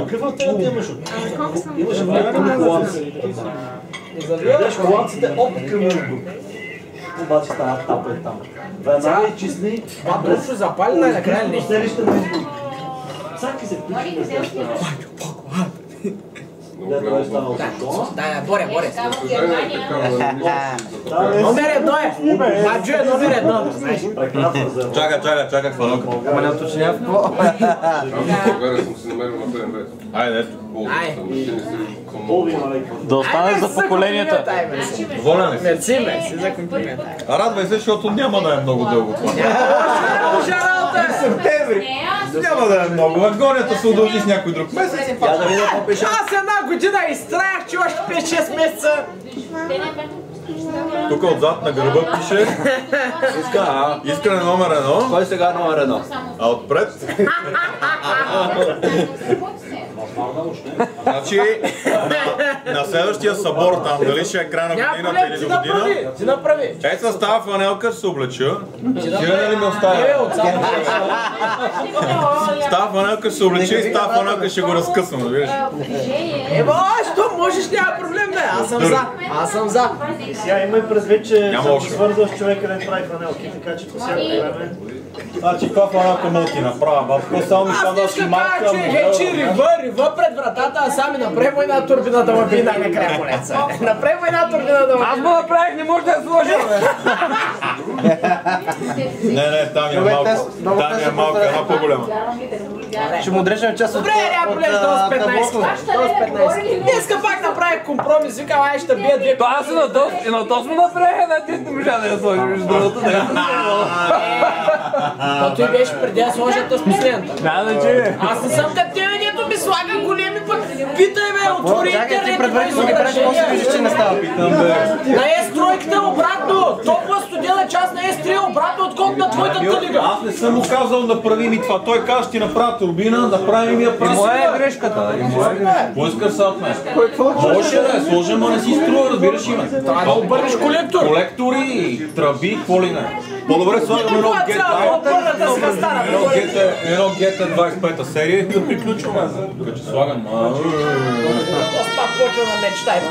Каква тема имаш? Имаш време коланци. Гледаш коланците опит към юго. Обаче става тапа и там. Веднага изчисли. Точно запали най-накрая ли? Селище на избор. Всаки се включи да се става. Да, е станало закона. Да, Боре. Да, Номер едно е. Маджо е номер едно. прекрасно за... Чакай, хвалока. Ама не уточня в какво. България съм си намерил на БМВ. Айде. Да остане за поколенията. Доволен ли си? Мерси за комплимента. Радвай се, защото няма да е много дълго това. Няма да е много. Агонията се удължи с някой друг месец. Аз една година изтраях, че още 5-6 месеца. Тук отзад на гърба пише Искане номер 1. Кой сега номер 1? А отпред? Значи на следващия събор там, дали ще е край на годината или до година. Ти направи. Ей с тази фанелка ще се облеча. Сигурно ли ме оставя? С тази фанелка ще се облеча и с тази фанелка ще го разкъсвам, виж? Що можеш, няма проблем, бе. Аз съм за. И сега имай предвид, че Няма съм още. свързал с човека да прави фанелки, така че по всяко време... Значи каква фанелка мога ти направя, бабко? Само ми Аз днеска кажа, че вече рива пред вратата, а сами направи една турбина да ме би най-накрая молеца. Направи една турбина да ме. Аз го направих, не може да я сложа, бе. Не, там е малко. Там е малко, една по-голяма. Ще му дрежем част от... Добре, няма полез до 15. Днеска пак направих компромис, викам, ай ще бия две. Аз и на то сме направих една ти можа да я сложи, между другото. То той беше преди да сложат с последната. Да, че... Аз не съм като тебе, дето ми слага големи пък. Питай ме, отвори интернет и предварително ги правиш, после виждаш, че не става. На S3 обратно, толкова студена част на S3 обратно, отколко на твоята тълига. Аз не съм му казал направи ми това. Той каза, ще ти направя турбина, направи ми я прави. Моя е грешката. Поискаш са от мен. Може да я сложа, но не си струва, разбираш име. Трябва да обърнеш колектор. Колектори, тръби, какво ли не. По-добре слагам едно GT 25-та серия и да приключваме. Тук че слагам...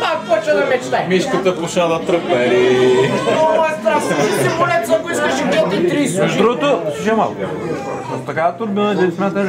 Пак почва да мечтай. Мишката поша да тръпери. Много е страшно, че си болец, ако искаш и GT30. Между другото, слушай малко. С такава турбина, да смяташ,